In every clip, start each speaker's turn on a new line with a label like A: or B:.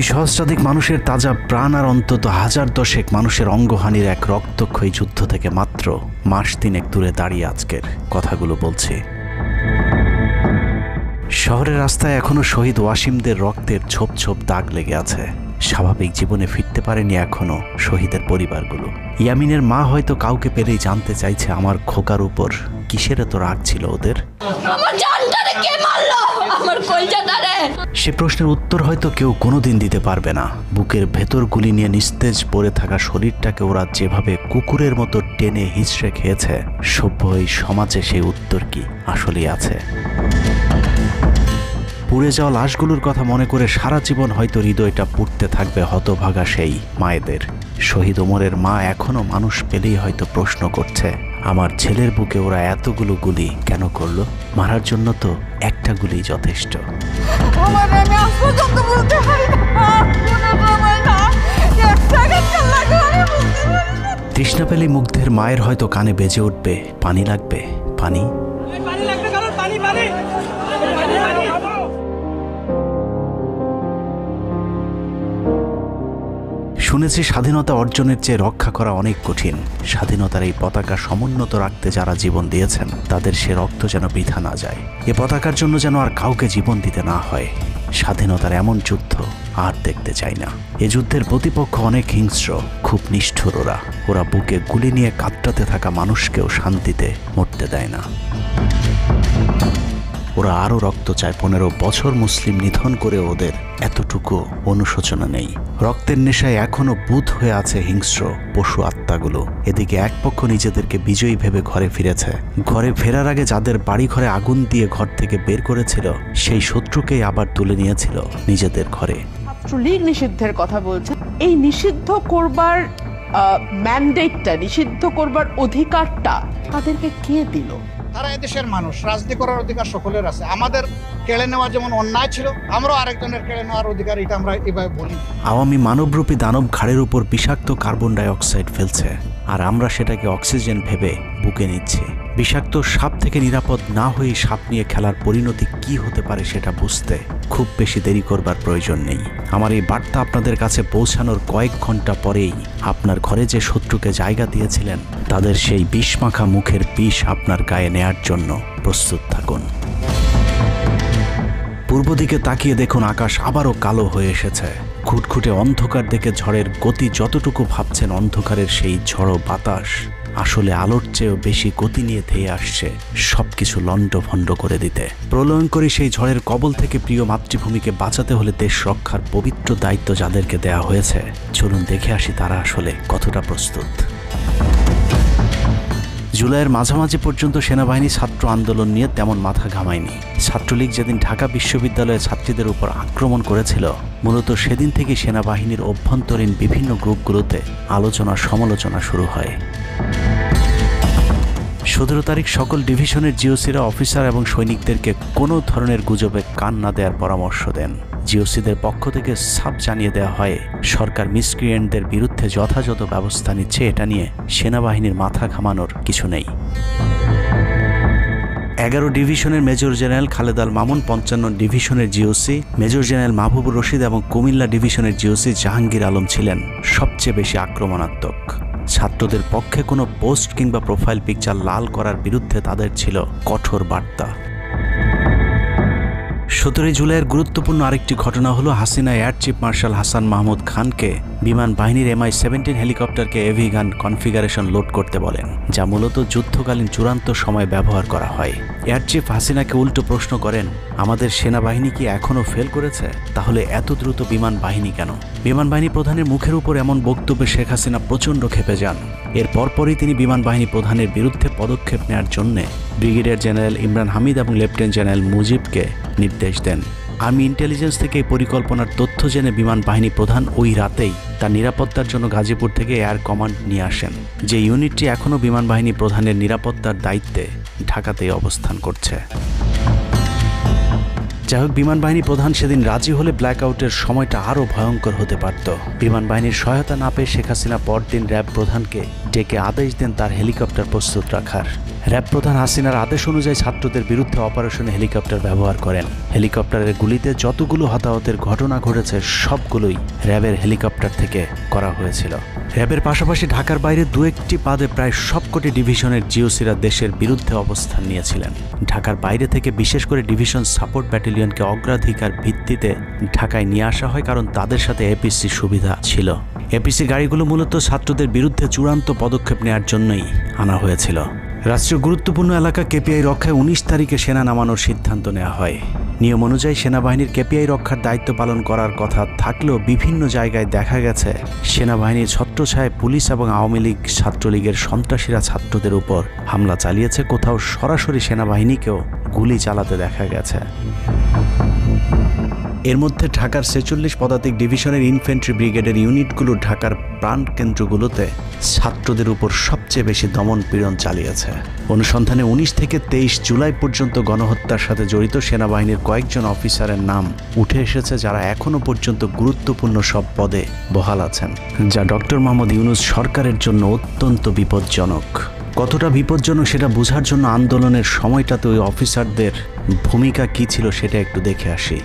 A: 2 সহস্রাধিক মানুষের তাজা প্রাণ আর অন্তত 1010 মানুষের অঙ্গহানির এক রক্তক্ষয়ী যুদ্ধ থেকে মাত্র মাস 3 দূরে দাঁড়িয়ে আজকের কথাগুলো বলছি। শহরের রাস্তায় এখনো শহীদ ওয়াসিমদের রক্তের ছোপ ছোপ দাগ লেগে আছে। স্বাভাবিক জীবনে ফিরতে পারেনি এখনো শহীদের পরিবারগুলো। ইয়ামিনের মা হয়তো কাউকে পেলেই জানতে চাইছে আমার খোকার উপর কিসের এত রাগ ছিল ওদের। সে প্রশ্নের উত্তর হয়তো কেউ কোনোদিন দিতে পারবে না। বুকের ভেতর গুলি নিয়ে নিস্তেজ পড়ে থাকা শরীরটাকে ওরা যেভাবে কুকুরের মতো টেনে হিঁচড়ে খেয়েছে, সভ্য এই সমাজে সেই উত্তর কি আসলেই আছে? পুড়ে যাওয়া লাশগুলোর কথা মনে করে সারা জীবন হয়তো হৃদয়টা পুড়তে থাকবে হতভাগা সেই মায়েদের। শহীদ ওমরের মা এখনো মানুষ পেলেই হয়তো প্রশ্ন করছে, আমার ছেলের বুকে ওরা এতগুলো গুলি কেন করলো? মারার জন্য তো একটা গুলি যথেষ্ট। তৃষ্ণা পেলে মুগ্ধের মায়ের হয়তো কানে বেজে উঠবে, পানি লাগবে, পানি। শুনেছি স্বাধীনতা অর্জনের চেয়ে রক্ষা করা অনেক কঠিন। স্বাধীনতার এই পতাকা সমুন্নত রাখতে যারা জীবন দিয়েছেন তাদের সে রক্ত যেন বৃথা না যায়। এ পতাকার জন্য যেন আর কাউকে জীবন দিতে না হয়। স্বাধীনতার এমন যুদ্ধ আর দেখতে চাই না। এ যুদ্ধের প্রতিপক্ষ অনেক হিংস্র, খুব নিষ্ঠুর। ওরা বুকে গুলি নিয়ে কাতরাতে থাকা মানুষকেও শান্তিতে মরতে দেয় না। ওরা আরও রক্ত চায়। 15 বছর মুসলিম নিধন করে ওদের এতটুকু অনুশোচনা নেই। রক্তের নেশায় এখনো বুঁদ হয়ে আছে হিংস্র পশু আত্মাগুলো। এদিকে এক পক্ষ নিজেদেরকে বিজয়ী ভেবে ঘরে ফিরেছে। ঘরে ফেরার আগে যাদের বাড়ি ঘরে আগুন দিয়ে ঘর থেকে বের করেছিল, সেই শত্রুকেই আবার তুলে নিয়েছিল নিজেদের ঘরে।
B: ছাত্রলীগ নিষিদ্ধের কথা বলছে। এই নিষিদ্ধ করবার ম্যান্ডেটটা, নিষিদ্ধ করবার অধিকারটা তাদেরকে কে দিল?
C: তারা এদেশের মানুষ, রাজনীতি করার অধিকার সকলের আছে। আমাদের কেড়ে নেওয়া যেমন অন্যায় ছিল, আমরাও আরেকজনের কেড়ে নেওয়ার অধিকার, এটা আমরা এভাবে বলি।
A: আওয়ামী মানবরূপী দানব ঘাড়ের উপর বিষাক্ত কার্বন ডাই অক্সাইড ফেলছে, আর আমরা সেটাকে অক্সিজেন ভেবে বুকে নিচ্ছি। বিষাক্ত সাপ থেকে নিরাপদ না হয়ে সাপ নিয়ে খেলার পরিণতি কি হতে পারে সেটা বুঝতে খুব বেশি দেরি করবার প্রয়োজন নেই। আমার এই বার্তা আপনাদের কাছে পৌঁছানোর কয়েক ঘন্টা পরেই আপনার ঘরে যে শত্রুকে জায়গা দিয়েছিলেন তাদের সেই বিষমাখা মুখের বিষ আপনার গায়ে নেয়ার জন্য প্রস্তুত থাকুন। পূর্ব দিকে তাকিয়ে দেখুন, আকাশ আবারও কালো হয়ে এসেছে। খুটখুটে অন্ধকার দেখে ঝড়ের গতি যতটুকু ভাবছেন অন্ধকারের সেই ঝড়ো বাতাস আসলে আলোর চেয়েও বেশি গতি নিয়ে ধেয়ে আসছে সবকিছু লণ্ডভণ্ড করে দিতে। প্রলয়ঙ্করী সেই ঝড়ের কবল থেকে প্রিয় মাতৃভূমিকে বাঁচাতে হলে দেশ রক্ষার পবিত্র দায়িত্ব যাদেরকে দেয়া হয়েছে, চলুন দেখে আসি তারা আসলে কতটা প্রস্তুত। জুলাইয়ের মাঝামাঝি পর্যন্ত সেনাবাহিনী ছাত্র আন্দোলন নিয়ে তেমন মাথা ঘামায়নি। ছাত্রলীগ যেদিন ঢাকা বিশ্ববিদ্যালয়ের ছাত্রীদের উপর আক্রমণ করেছিল, মূলত সেদিন থেকে সেনাবাহিনীর অভ্যন্তরীণ বিভিন্ন গ্রুপগুলোতে আলোচনা সমালোচনা শুরু হয়। 17 তারিখ সকল ডিভিশনের জিওসিরা অফিসার এবং সৈনিকদেরকে কোনো ধরনের গুজবে কান না দেওয়ার পরামর্শ দেন। জিওসিদের পক্ষ থেকে সাফ জানিয়ে দেওয়া হয়, সরকার মিসক্রিয়েন্টদের বিরুদ্ধে যথাযথ ব্যবস্থা নিচ্ছে, এটা নিয়ে সেনাবাহিনীর মাথা ঘামানোর কিছু নেই। 11 ডিভিশনের মেজর জেনারেল খালেদ আল মামুন, 55 ডিভিশনের GOC major general Mahbubur Rashid এবং কুমিল্লা ডিভিশনের জিওসি জাহাঙ্গীর আলম ছিলেন সবচেয়ে বেশি আক্রমণাত্মক। ছাত্রদের পক্ষে কোনো পোস্ট কিংবা প্রোফাইল পিকচার লাল করার বিরুদ্ধে তাদের ছিল কঠোর বার্তা। 17 জুলাইয়ের গুরুত্বপূর্ণ আরেকটি ঘটনা হলো, Hasina air chief marshal Hasan Mahmud খানকে বিমান বাহিনীর MI-17 হেলিকপ্টারকে এভি গান কনফিগারেশন লোড করতে বলেন, যা মূলত যুদ্ধকালীন চূড়ান্ত সময় ব্যবহার করা হয়। এয়ার চিফ হাসিনাকে উল্টো প্রশ্ন করেন, আমাদের সেনাবাহিনী কি এখনও ফেল করেছে? তাহলে এত দ্রুত বিমান বাহিনী কেন? বিমান বাহিনী প্রধানের মুখের উপর এমন বক্তব্যে শেখ হাসিনা প্রচণ্ড ক্ষেপে যান। এর পরপরই তিনি বিমান বাহিনী প্রধানের বিরুদ্ধে পদক্ষেপ নেওয়ার জন্য ব্রিগেডিয়ার জেনারেল ইমরান হামিদ এবং লেফটেন্যান্ট জেনারেল মুজিবকে নির্দেশ দেন। আর্মি ইন্টেলিজেন্স থেকে এই পরিকল্পনার তথ্য জেনে বিমান বাহিনী প্রধান ওই রাতেই তার নিরাপত্তার জন্য গাজীপুর থেকে এয়ার কমান্ড নিয়ে আসেন, যে ইউনিটটি এখনও বিমান বাহিনী প্রধানের নিরাপত্তার দায়িত্বে ঢাকাতেই অবস্থান করছে। যাই হোক, বিমান বাহিনী প্রধান সেদিন রাজি হলে ব্ল্যাকআউটের সময়টা আরও ভয়ঙ্কর হতে পারত। বিমান বাহিনীর সহায়তা না পেয়ে শেখ হাসিনা পরদিন র্যাব প্রধানকে ডেকে আদেশ দেন তার হেলিকপ্টার প্রস্তুত রাখার। র্যাব প্রধান হাসিনার আদেশ অনুযায়ী ছাত্রদের বিরুদ্ধে অপারেশনে হেলিকপ্টার ব্যবহার করেন। হেলিকপ্টারের গুলিতে যতগুলো হতাহতের ঘটনা ঘটেছে সবগুলোই র্যাবের হেলিকপ্টার থেকে করা হয়েছিল। র্যাবের পাশাপাশি ঢাকার বাইরে দু একটি পাদে প্রায় সবকটি ডিভিশনের জিওসিরা দেশের বিরুদ্ধে অবস্থান নিয়েছিলেন। ঢাকার বাইরে থেকে বিশেষ করে ডিভিশন সাপোর্ট ব্যাটালিয়নকে অগ্রাধিকার ভিত্তিতে ঢাকায় নিয়ে আসা হয়, কারণ তাদের সাথে এপিসি সুবিধা ছিল। এপিসি গাড়িগুলো মূলত ছাত্রদের বিরুদ্ধে চূড়ান্ত পদক্ষেপ নেওয়ার জন্যই আনা হয়েছিল। রাষ্ট্রীয় গুরুত্বপূর্ণ এলাকা কেপিআই রক্ষায় 19 তারিখে সেনা নামানোর সিদ্ধান্ত নেওয়া হয়। নিয়ম অনুযায়ী সেনাবাহিনীর কেপিআই রক্ষার দায়িত্ব পালন করার কথা থাকলেও বিভিন্ন জায়গায় দেখা গেছে সেনাবাহিনীর ছত্রছায়ায় পুলিশ এবং আওয়ামী লীগ ছাত্রলীগের সন্ত্রাসীরা ছাত্রদের উপর হামলা চালিয়েছে। কোথাও সরাসরি সেনাবাহিনীকেও গুলি চালাতে দেখা গেছে। এর মধ্যে ঢাকার 46 পদাতিক ডিভিশনের ইনফ্যান্ট্রি ব্রিগেডের ইউনিটগুলো ঢাকার প্রাণকেন্দ্রগুলোতে ছাত্রদের উপর সবচেয়ে বেশি দমন পীড়ন চালিয়েছে। অনুসন্ধানে 19 থেকে 23 জুলাই পর্যন্ত গণহত্যার সাথে জড়িত সেনাবাহিনীর কয়েকজন অফিসারের নাম উঠে এসেছে, যারা এখনও পর্যন্ত গুরুত্বপূর্ণ সব পদে বহাল আছেন, যা ডক্টর মোহাম্মদ ইউনূস সরকারের জন্য অত্যন্ত বিপজ্জনক। কতটা বিপজ্জনক সেটা বোঝার জন্য আন্দোলনের সময়টাতে ওই অফিসারদের ভূমিকা কী ছিল সেটা একটু দেখে আসি।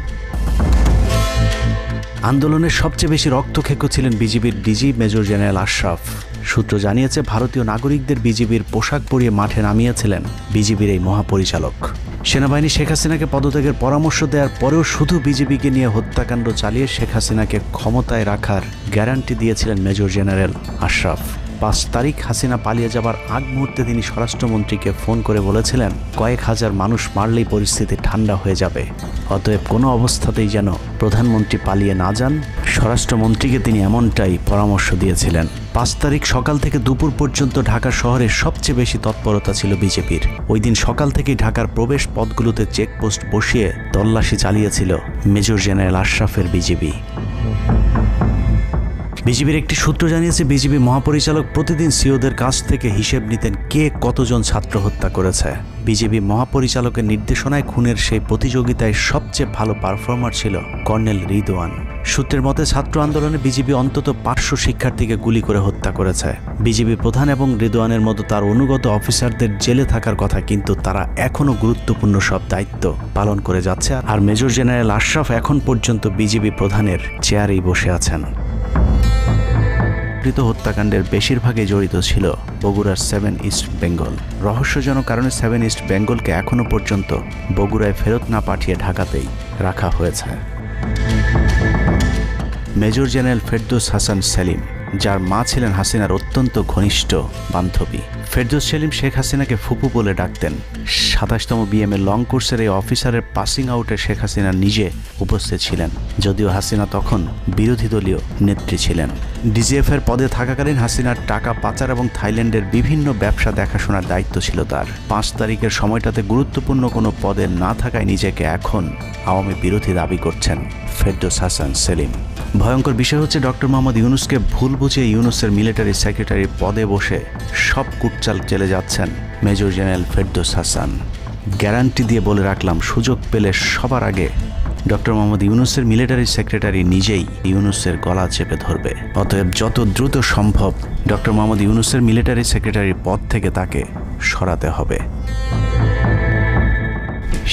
A: আন্দোলনের সবচেয়ে বেশি রক্তক্ষেকো ছিলেন বিজিবির ডিজি মেজর জেনারেল আশরাফ। সূত্র জানিয়েছে ভারতীয় নাগরিকদের বিজিবির পোশাক পরিয়ে মাঠে নামিয়েছিলেন বিজিবির এই মহাপরিচালক। সেনাবাহিনী শেখ হাসিনাকে পদত্যাগের পরামর্শ দেওয়ার পরেও শুধু বিজিবিকে নিয়ে হত্যাকাণ্ড চালিয়ে শেখ হাসিনাকে ক্ষমতায় রাখার গ্যারান্টি দিয়েছিলেন মেজর জেনারেল আশরাফ। 5 তারিখ হাসিনা পালিয়ে যাবার আগ মুহূর্তে তিনি স্বরাষ্ট্রমন্ত্রীকে ফোন করে বলেছিলেন, কয়েক হাজার মানুষ মারলেই পরিস্থিতি ঠান্ডা হয়ে যাবে, অতএব কোনো অবস্থাতেই যেন প্রধানমন্ত্রী পালিয়ে না যান। স্বরাষ্ট্রমন্ত্রীকে তিনি এমনটাই পরামর্শ দিয়েছিলেন। 5 তারিখ সকাল থেকে দুপুর পর্যন্ত ঢাকা শহরে সবচেয়ে বেশি তৎপরতা ছিল বিজেপির। ওই দিন সকাল থেকেই ঢাকার প্রবেশ পথগুলোতে চেকপোস্ট বসিয়ে তল্লাশি চালিয়েছিল মেজর জেনারেল আশরাফের বিজিবি। বিজিবির একটি সূত্র জানিয়েছে বিজিবি মহাপরিচালক প্রতিদিন সিওদের কাছ থেকে হিসেব নিতেন কে কতজন ছাত্র হত্যা করেছে। বিজিবি মহাপরিচালকের নির্দেশনায় খুনের সেই প্রতিযোগিতায় সবচেয়ে ভালো পারফর্মার ছিল কর্নেল রিদওয়ান। সূত্রের মতে ছাত্র আন্দোলনে বিজিবি অন্তত 500 শিক্ষার্থীকে গুলি করে হত্যা করেছে। বিজিবি প্রধান এবং রিদওয়ানের মতো তার অনুগত অফিসারদের জেলে থাকার কথা, কিন্তু তারা এখনও গুরুত্বপূর্ণ সব দায়িত্ব পালন করে যাচ্ছে। আর মেজর জেনারেল আশরাফ এখন পর্যন্ত বিজিবি প্রধানের চেয়ারেই বসে আছেন। হত্যাকাণ্ডের বেশিরভাগই জড়িত ছিল বগুড়ার 7 ইস্ট বেঙ্গল। রহস্যজনক কারণে 7 ইস্ট বেঙ্গলকে এখনো পর্যন্ত বগুড়ায় ফেরত না পাঠিয়ে ঢাকাতেই রাখা হয়েছে। মেজর জেনারেল ফেরদৌস হাসান সেলিম, যার মা ছিলেন হাসিনার অত্যন্ত ঘনিষ্ঠ বান্ধবী। ফেরদৌস সেলিম শেখ হাসিনাকে ফুপু বলে ডাকতেন। 27তম বিএমএ লং কোর্সের এই অফিসারের পাসিং আউটে শেখ হাসিনা নিজে উপস্থিত ছিলেন, যদিও হাসিনা তখন বিরোধী দলীয় নেত্রী ছিলেন। ডিজিএফের পদে থাকাকালীন হাসিনার টাকা পাচার এবং থাইল্যান্ডের বিভিন্ন ব্যবসা দেখাশোনার দায়িত্ব ছিল তার। 5 তারিখের সময়টাতে গুরুত্বপূর্ণ কোনো পদে না থাকায় নিজেকে এখন আওয়ামী বিরোধী দাবি করছেন ফেরদৌস হাসান সেলিম। ভয়ঙ্কর বিষয় হচ্ছে ডক্টর মোহাম্মদ ইউনূসকে ভুল বুঝে ইউনূসের মিলিটারি সেক্রেটারির পদে বসে সব কুটচাল চলে যাচ্ছেন major general Ferdous Hasan. Guarantee দিয়ে বলে রাখলাম, সুযোগ পেলে সবার আগে ডক্টর মোহাম্মদ ইউনূসের মিলিটারি সেক্রেটারি নিজেই ইউনূসের গলা চেপে ধরবে। অতএব যত দ্রুত সম্ভব ডক্টর মোহাম্মদ ইউনূসের মিলিটারি সেক্রেটারির পদ থেকে তাকে সরাতে হবে।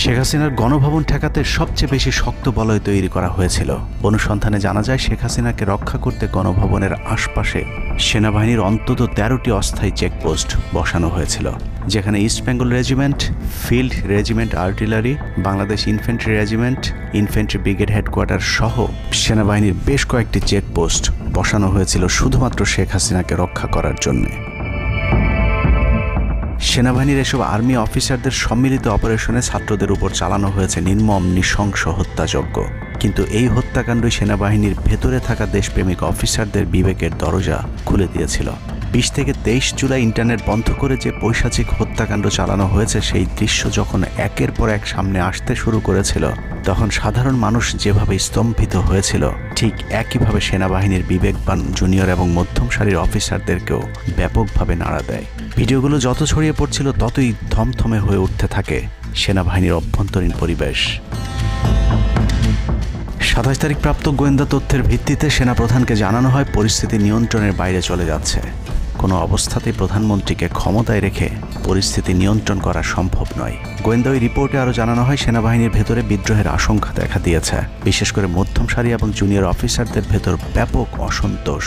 A: শেখ হাসিনার গণভবন ঠেকাতে সবচেয়ে বেশি শক্ত বলয় তৈরি করা হয়েছিল। অনুসন্ধানে জানা যায় শেখ হাসিনাকে রক্ষা করতে গণভবনের আশপাশে সেনাবাহিনীর অন্তত 13টি অস্থায়ী চেকপোস্ট বসানো হয়েছিল, যেখানে east Bengal regiment, field regiment artillery, Bangladesh infantry regiment, infantry brigade headquarter সহ সেনাবাহিনীর বেশ কয়েকটি চেকপোস্ট বসানো হয়েছিল শুধুমাত্র শেখ হাসিনাকে রক্ষা করার জন্য। সেনাবাহিনীর এসব আর্মি অফিসারদের সম্মিলিত অপারেশনে ছাত্রদের উপর চালানো হয়েছে নির্মম নৃশংস হত্যাযজ্ঞ। কিন্তু এই হত্যাকাণ্ডই সেনাবাহিনীর ভেতরে থাকা দেশপ্রেমিক অফিসারদের বিবেকের দরজা খুলে দিয়েছিল। 20 থেকে 23 জুলাই ইন্টারনেট বন্ধ করে যে পৈশাচিক হত্যাকাণ্ড চালানো হয়েছে, সেই দৃশ্য যখন একের পর এক সামনে আসতে শুরু করেছিল, তখন সাধারণ মানুষ যেভাবে স্তম্ভিত হয়েছিল, ঠিক একইভাবে সেনাবাহিনীর বিবেকবান জুনিয়র এবং মধ্যম সারির অফিসারদেরকেও ব্যাপকভাবে নাড়া দেয়। ভিডিওগুলো যত ছড়িয়ে পড়ছিল ততই থমথমে হয়ে উঠতে থাকে সেনাবাহিনীর অভ্যন্তরীণ পরিবেশ। 27 তারিখ প্রাপ্ত গোয়েন্দা তথ্যের ভিত্তিতে সেনাপ্রধানকে জানানো হয় পরিস্থিতি নিয়ন্ত্রণের বাইরে চলে যাচ্ছে। কোনো অবস্থাতেই প্রধানমন্ত্রীকে ক্ষমতায় রেখে পরিস্থিতি নিয়ন্ত্রণ করা সম্ভব নয়। গোয়েন্দা ওই রিপোর্টে আরও জানানো হয় সেনাবাহিনীর ভেতরে বিদ্রোহের আশঙ্কা দেখা দিয়েছে। বিশেষ করে মধ্যম সারি এবং জুনিয়র অফিসারদের ভেতর ব্যাপক অসন্তোষ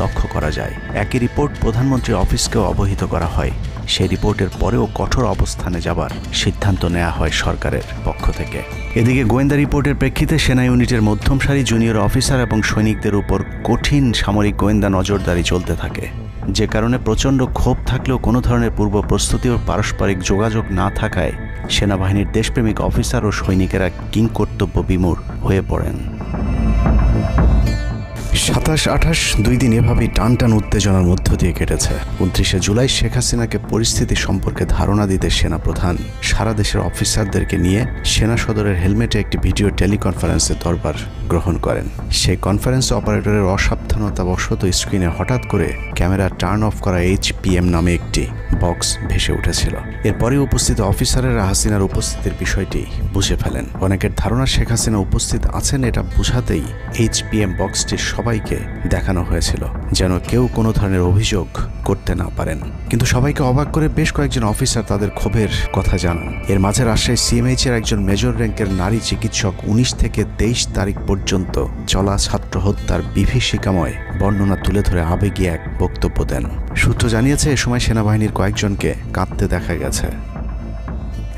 A: লক্ষ্য করা যায়। একই রিপোর্ট প্রধানমন্ত্রীর অফিসকেও অবহিত করা হয়। সেই রিপোর্টের পরেও কঠোর অবস্থানে যাবার সিদ্ধান্ত নেওয়া হয় সরকারের পক্ষ থেকে। এদিকে গোয়েন্দা রিপোর্টের প্রেক্ষিতে সেনা ইউনিটের মধ্যম সারি জুনিয়র অফিসার এবং সৈনিকদের উপর কঠিন সামরিক গোয়েন্দা নজরদারি চলতে থাকে, যে কারণে প্রচণ্ড ক্ষোভ থাকলেও কোনো ধরনের পূর্ব প্রস্তুতি ও পারস্পরিক যোগাযোগ না থাকায় সেনাবাহিনীর দেশপ্রেমিক অফিসার ও সৈনিকেরা কিংকর্তব্য বিমূঢ় হয়ে পড়েন। 27-28 দুই দিন এভাবেই টান উত্তেজনার মধ্য দিয়ে কেটেছে। 29শে জুলাই শেখ হাসিনাকে পরিস্থিতি সম্পর্কে ধারণা দিতে সেনাপ্রধান সারা দেশের অফিসারদেরকে নিয়ে সেনা সদরের হেলমেটে একটি ভিডিও টেলিকনফারেন্সে দরবার গ্রহণ করেন। সেই কনফারেন্স অপারেটরের অসাবধানতাবশত স্ক্রিনে হঠাৎ করে ক্যামেরা টার্ন অফ করা HPM নামে একটি বক্স ভেসে উঠেছিল। এরপরে উপস্থিত অফিসারেরা হাসিনার উপস্থিতির বিষয়টি বুঝে ফেলেন। অনেকের ধারণা শেখ হাসিনা উপস্থিত আছেন এটা বোঝাতেই HPM বক্সটি সবাইকে দেখানো হয়েছিল, যেন কেউ কোনো ধরনের অভিযোগ করতে না পারেন। কিন্তু সবাইকে অবাক করে বেশ কয়েকজন অফিসার তাদের ক্ষোভের কথা জানান। এর মাঝে রাজশাহী CMH এর একজন মেজর র্যাঙ্কের নারী চিকিৎসক 19 থেকে 23 তারিখ পর্যন্ত চলা ছাত্র হত্যার বিভীষিকাময় বর্ণনা তুলে ধরে আবেগী এক বক্তব্য দেন। সূত্র জানিয়েছে এ সময় সেনাবাহিনীর কয়েকজনকে কাঁদতে দেখা গেছে।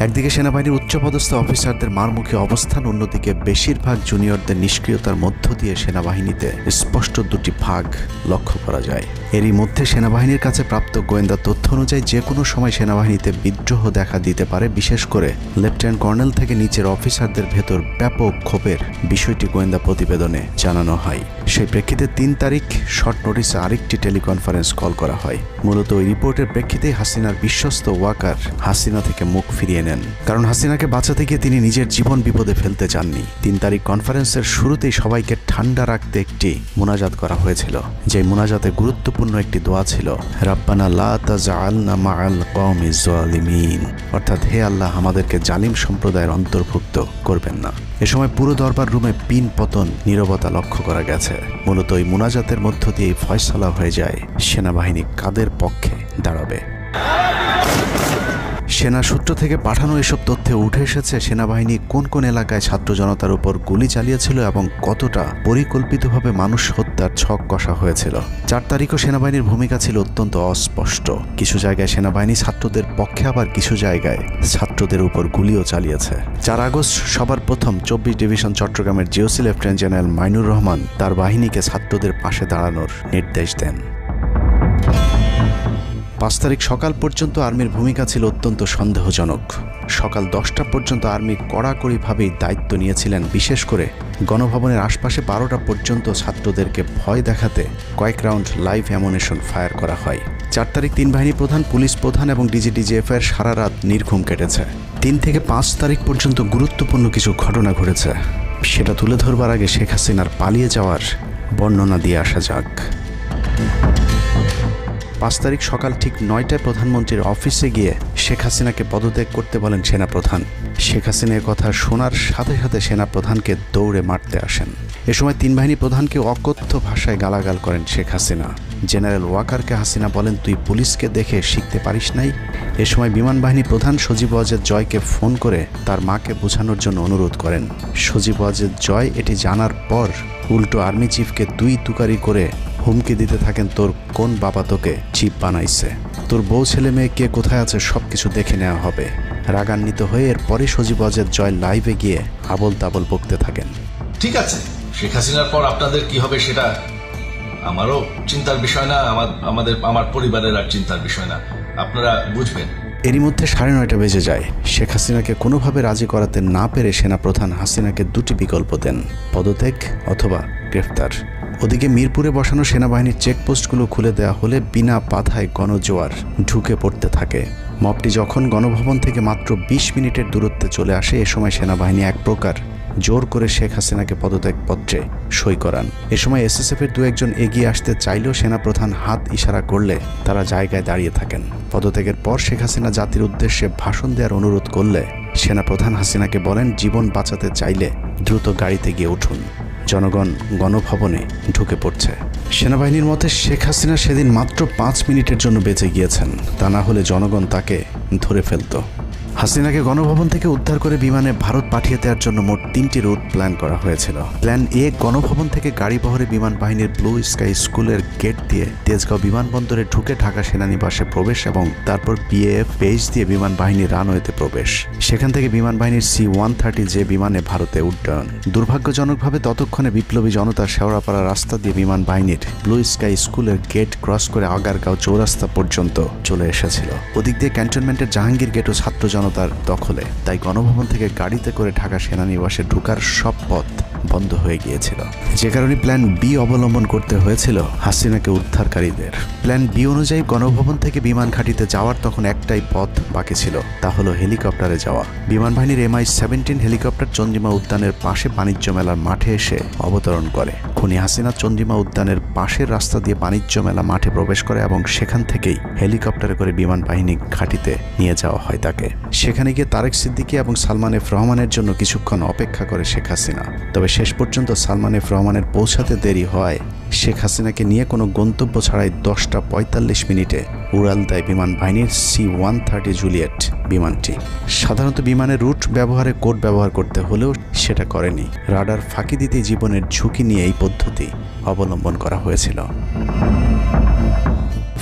A: একদিকে সেনাবাহিনীর উচ্চপদস্থ অফিসারদের মারমুখী অবস্থান, অন্যদিকে বেশিরভাগ জুনিয়রদের নিষ্ক্রিয়তার মধ্য দিয়ে সেনাবাহিনীতে স্পষ্ট দুটি ভাগ লক্ষ্য করা যায়। এরই মধ্যে সেনাবাহিনীর কাছে প্রাপ্ত গোয়েন্দা তথ্য অনুযায়ী যে কোনো সময় সেনাবাহিনীতে বিদ্রোহ দেখা দিতে পারে। বিশেষ করে লেফটেন্যান্ট কর্নেল থেকে নিচের অফিসারদের ভেতর ব্যাপক ক্ষোভের বিষয়টি গোয়েন্দা প্রতিবেদনে জানানো হয়। সেই প্রেক্ষিতে 3 তারিখ শর্ট নোটিসে আরেকটি টেলিকনফারেন্স কল করা হয়। মূলত ওই রিপোর্টের প্রেক্ষিতেই হাসিনার বিশ্বস্ত ওয়াকার হাসিনা থেকে মুখ ফিরিয়ে নেন, কারণ হাসিনাকে বাঁচাতে গিয়ে তিনি নিজের জীবন বিপদে ফেলতে চাননি। 3 তারিখ কনফারেন্সের শুরুতেই সবাইকে ঠান্ডা রাখতে একটি মোনাজাত করা হয়েছিল। যে মোনাজাতে গুরুত্বপূর্ণ একটি দোয়া ছিল রাব্বানা লা তাজআলনা মাআল কওমিজ জালিমিন, অর্থাৎ হে আল্লাহ আমাদেরকে জালিম সম্প্রদায়ের অন্তর্ভুক্ত করবেন না। এ সময় পুরো দরবার রুমে পিন পতন নীরবতা লক্ষ্য করা গেছে। মূলত ওই মোনাজাতের মধ্য দিয়ে ফয়সালা হয়ে যায় সেনাবাহিনী কাদের পক্ষে দাঁড়াবে। সেনা সূত্র থেকে পাঠানো এসব তথ্যে উঠে এসেছে সেনাবাহিনী কোন কোন এলাকায় ছাত্র জনতার উপর গুলি চালিয়েছিল এবং কতটা পরিকল্পিতভাবে মানুষ হত্যার ছক কষা হয়েছিল। 4 তারিখও সেনাবাহিনীর ভূমিকা ছিল অত্যন্ত অস্পষ্ট। কিছু জায়গায় সেনাবাহিনী ছাত্রদের পক্ষে, আবার কিছু জায়গায় ছাত্রদের উপর গুলিও চালিয়েছে। 4 আগস্ট সবার প্রথম 24 ডিভিশন চট্টগ্রামের GOC lieutenant general Mainur Rahman তার বাহিনীকে ছাত্রদের পাশে দাঁড়ানোর নির্দেশ দেন। 5 তারিখ সকাল পর্যন্ত আর্মির ভূমিকা ছিল অত্যন্ত সন্দেহজনক। সকাল 10টা পর্যন্ত আর্মি কড়াকড়িভাবেই দায়িত্ব নিয়েছিলেন। বিশেষ করে গণভবনের আশপাশে 12টা পর্যন্ত ছাত্রদেরকে ভয় দেখাতে কয়েক রাউন্ড লাইভ অ্যামুনেশন ফায়ার করা হয়। 4 তারিখ 3 বাহিনী প্রধান, পুলিশ প্রধান এবং DGDGF-এর সারা রাত নির্ঘুম কেটেছে। 3 থেকে 5 তারিখ পর্যন্ত গুরুত্বপূর্ণ কিছু ঘটনা ঘটেছে, সেটা তুলে ধরবার আগে শেখ হাসিনার পালিয়ে যাওয়ার বর্ণনা দিয়ে আসা যাক। 5 তারিখ সকাল ঠিক 9টায় প্রধানমন্ত্রীর অফিসে গিয়ে শেখ হাসিনাকে পদত্যাগ করতে বলেন সেনাপ্রধান। শেখ হাসিনার কথা শোনার সাথে সাথে সেনাপ্রধানকে দৌড়ে মারতে আসেন। এ সময় 3 বাহিনী প্রধানকে অকথ্য ভাষায় গালাগাল করেন শেখ হাসিনা। জেনারেল ওয়াকারকে হাসিনা বলেন, তুই পুলিশকে দেখে শিখতে পারিস নাই। এ সময় বিমান বাহিনী প্রধান সজীব ওয়াজেদ জয়কে ফোন করে তার মাকে বোঝানোর জন্য অনুরোধ করেন। সজীব ওয়াজেদ জয় এটি জানার পর উল্টো আর্মি চিফকে 2 তুকারি করে হুমকি দিতে থাকেন, তোর কোন বাবা তোকে চিফ বানাইছে, তোর বউ ছেলে মেয়ে কে কোথায় আছে সব কিছু দেখে নেওয়া হবে। রাগান্বিত হয়ে এরপরে সজীব ওয়াজেদ জয় লাইভে গিয়ে আবল তাবল বকতে থাকেন।
D: ঠিক আছে, শেখ হাসিনার পর আপনাদের কি হবে সেটা আমারও চিন্তার বিষয় না, আমার পরিবারের আর চিন্তার বিষয় না, আপনারা বুঝবেন।
A: এরই মধ্যে 9:30 বেজে যায়। শেখ হাসিনাকে কোনোভাবে রাজি করাতে না পেরে সেনাপ্রধান হাসিনাকে 2টি বিকল্প দেন, পদত্যাগ অথবা গ্রেফতার। ওদিকে মিরপুরে বসানো সেনাবাহিনীর চেকপোস্টগুলো খুলে দেওয়া হলে বিনা বাধায় গণজোয়ার ঢুকে পড়তে থাকে। মবটি যখন গণভবন থেকে মাত্র 20 মিনিটের দূরত্বে চলে আসে, এ সময় সেনাবাহিনী এক প্রকার জোর করে শেখ হাসিনাকে পদত্যাগপত্রে সই করান। এ সময় SSF-এর 2-1জন এগিয়ে আসতে চাইলেও সেনাপ্রধান হাত ইশারা করলে তারা জায়গায় দাঁড়িয়ে থাকেন। পদত্যাগের পর শেখ হাসিনা জাতির উদ্দেশ্যে ভাষণ দেওয়ার অনুরোধ করলে সেনাপ্রধান হাসিনাকে বলেন, জীবন বাঁচাতে চাইলে দ্রুত গাড়িতে গিয়ে উঠুন, জনগণ গণভবনে ঢুকে পড়ছে। সেনাবাহিনীর মতে শেখ হাসিনা সেদিন মাত্র 5 মিনিটের জন্য বেঁচে গিয়েছেন, তা না হলে জনগণ তাকে ধরে ফেলত। হাসিনাকে গণভবন থেকে উদ্ধার করে বিমানে ভারত পাঠিয়ে দেওয়ার জন্য মোট 3টি রুট প্ল্যান করা হয়েছিল। প্ল্যান এ, গণভবন থেকে গাড়ি বহরে বিমান বাহিনীর ব্লু স্কাই স্কুলের গেট দিয়ে তেজগাঁও বিমানবন্দরে ঢুকে ঢাকা সেনানিবাসে প্রবেশ এবং তারপর বিএএফ বেস দিয়ে বিমান বাহিনীর রানওয়েতে প্রবেশ। সেখান থেকে বিমান বাহিনীর C-130 যে বিমানে ভারতে উড্ডয়ন। দুর্ভাগ্যজনকভাবে ততক্ষণে বিপ্লবী জনতার শেওড়াপাড়া রাস্তা দিয়ে বিমান বাহিনীর ব্লু স্কাই স্কুলের গেট ক্রস করে আগারগাঁও চৌরাস্তা পর্যন্ত চলে এসেছিল। ওদিক দিয়ে ক্যান্টনমেন্টের জাহাঙ্গীর গেটও ছাত্র জনতার দখলে, তাই গণভবন থেকে গাড়িতে করে ঢাকা সেনানিবাসে ঢোকার সব পথ বন্ধ হয়ে গিয়েছিল, যে কারণে প্ল্যান বি অবলম্বন করতে হয়েছিল হাসিনাকে উদ্ধারকারীদের। প্ল্যান বি অনুযায়ী গণভবন থেকে বিমান ঘাঁটিতে যাওয়ার তখন একটাই পথ বাকি ছিল, তা হলো হেলিকপ্টারে যাওয়া। বিমান বাহিনীর MI-17 হেলিকপ্টার চন্দ্রিমা উদ্যানের পাশে বাণিজ্য মেলার মাঠে এসে অবতরণ করে। খুনি হাসিনা চন্দ্রিমা উদ্যানের পাশের রাস্তা দিয়ে বাণিজ্য মেলা মাঠে প্রবেশ করে এবং সেখান থেকেই হেলিকপ্টারে করে বিমান বাহিনী ঘাঁটিতে নিয়ে যাওয়া হয় তাকে। সেখানে গিয়ে তারেক সিদ্দিকী এবং সালমান এফ রহমানের জন্য কিছুক্ষণ অপেক্ষা করে শেখ হাসিনা। তবে শেষ পর্যন্ত সালমান এফ রহমানের পৌঁছাতে দেরি হয় শেখ হাসিনাকে নিয়ে কোনো গন্তব্য ছাড়াই 10টা 45 মিনিটে উড়াল দেয় বিমান বাহিনীর C-130 জুলিয়েট বিমানটি। সাধারণত বিমানের রুট ব্যবহারে কোড ব্যবহার করতে হলেও সেটা করেনি। রাডার ফাঁকি দিতে জীবনের ঝুঁকি নিয়ে এই পদ্ধতি অবলম্বন করা হয়েছিল।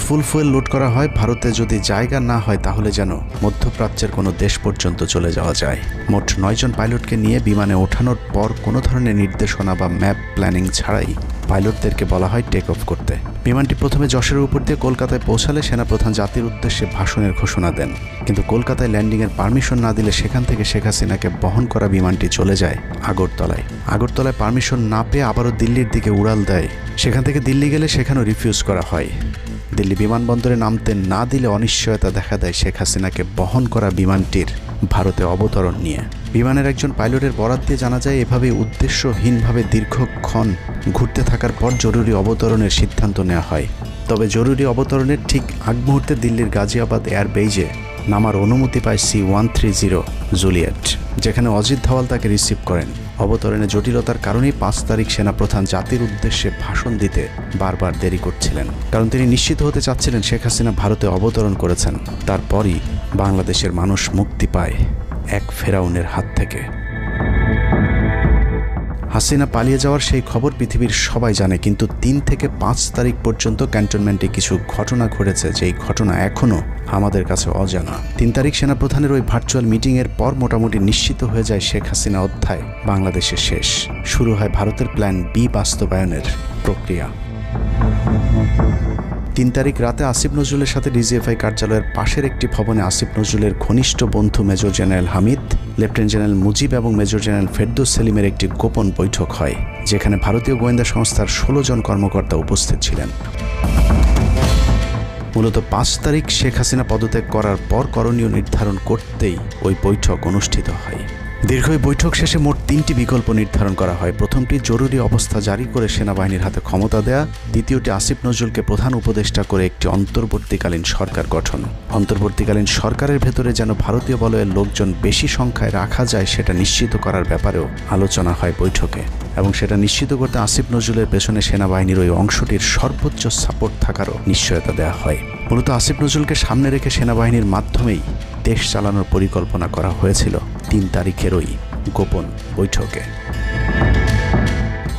A: ফুল ফুয়েল লোড করা হয়, ভারতে যদি জায়গা না হয় তাহলে যেন মধ্যপ্রাচ্যের কোনো দেশ পর্যন্ত চলে যাওয়া যায়। মোট 9 জন পাইলটকে নিয়ে বিমানে ওঠানোর পর কোনো ধরনের নির্দেশনা বা ম্যাপ প্ল্যানিং ছাড়াই পাইলটদেরকে বলা হয় টেক অফ করতে। বিমানটি প্রথমে যশোরের উপর দিয়ে কলকাতায় পৌঁছালে সেনাপ্রধান জাতির উদ্দেশ্যে ভাষণের ঘোষণা দেন, কিন্তু কলকাতায় ল্যান্ডিংয়ের পারমিশন না দিলে সেখান থেকে শেখ হাসিনাকে বহন করা বিমানটি চলে যায় আগরতলায়। আগরতলায় পারমিশন না পেয়ে আবারও দিল্লির দিকে উড়াল দেয়। সেখান থেকে দিল্লি গেলে সেখানেও রিফিউজ করা হয়। দিল্লি বিমানবন্দরে নামতে না দিলে অনিশ্চয়তা দেখা দেয় শেখ হাসিনাকে বহন করা বিমানটির ভারতে অবতরণ নিয়ে। বিমানের একজন পাইলটের বরাত দিয়ে জানা যায়, এভাবে উদ্দেশ্যহীনভাবে দীর্ঘক্ষণ ঘুরতে থাকার পর জরুরি অবতরণের সিদ্ধান্ত নেওয়া হয়। তবে জরুরি অবতরণের ঠিক আগ মুহূর্তে দিল্লির গাজিয়াবাদ এয়ারবেজে নামার অনুমতি পায় C-130 জুলিয়েট, যেখানে অজিত ধওয়াল তাকে রিসিভ করেন। অবতরণে জটিলতার কারণেই 5 তারিখ সেনাপ্রধান জাতির উদ্দেশ্যে ভাষণ দিতে বারবার দেরি করছিলেন, কারণ তিনি নিশ্চিত হতে চাচ্ছিলেন শেখ হাসিনা ভারতে অবতরণ করেছেন। তারপরই বাংলাদেশের মানুষ মুক্তি পায় এক ফেরাউনের হাত থেকে। হাসিনা পালিয়ে যাওয়ার সেই খবর পৃথিবীর সবাই জানে, কিন্তু 3 থেকে 5 তারিখ পর্যন্ত ক্যান্টনমেন্টে কিছু ঘটনা ঘটেছে যেই ঘটনা এখনও আমাদের কাছে অজানা। 3 তারিখ সেনাপ্রধানের ওই ভার্চুয়াল মিটিংয়ের পর মোটামুটি নিশ্চিত হয়ে যায় শেখ হাসিনা অধ্যায় বাংলাদেশে শেষ। শুরু হয় ভারতের প্ল্যান বি বাস্তবায়নের প্রক্রিয়া। 3 তারিখ রাতে আসিফ নজরুলের সাথে ডিজিএফআই কার্যালয়ের পাশের একটি ভবনে আসিফ নজরুলের ঘনিষ্ঠ বন্ধু major general Hamid, lieutenant general Mujib এবং মেজর জেনারেল ফেরদৌস সেলিমের একটি গোপন বৈঠক হয়, যেখানে ভারতীয় গোয়েন্দা সংস্থার 16 জন কর্মকর্তা উপস্থিত ছিলেন। মূলত 5 তারিখ শেখ হাসিনা পদত্যাগ করার পর করণীয় নির্ধারণ করতেই ওই বৈঠক অনুষ্ঠিত হয়। দীর্ঘ বৈঠক শেষে মোট 3টি বিকল্প নির্ধারণ করা হয়। প্রথমটি জরুরি অবস্থা জারি করে সেনাবাহিনীর হাতে ক্ষমতা দেয়া, দ্বিতীয়টি আসিফ নজরুলকে প্রধান উপদেষ্টা করে একটি অন্তর্বর্তীকালীন সরকার গঠন। অন্তর্বর্তীকালীন সরকারের ভেতরে যেন ভারতীয় বলয়ের লোকজন বেশি সংখ্যায় রাখা যায় সেটা নিশ্চিত করার ব্যাপারেও আলোচনা হয় বৈঠকে, এবং সেটা নিশ্চিত করতে আসিফ নজরুলের পেছনে সেনাবাহিনীর ওই অংশটির সর্বোচ্চ সাপোর্ট থাকারও নিশ্চয়তা দেওয়া হয়। মূলত আসিফ নজরুলকে সামনে রেখে সেনাবাহিনীর মাধ্যমেই দেশ চালানোর পরিকল্পনা করা হয়েছিল 3 তারিখের ওই গোপন বৈঠকে।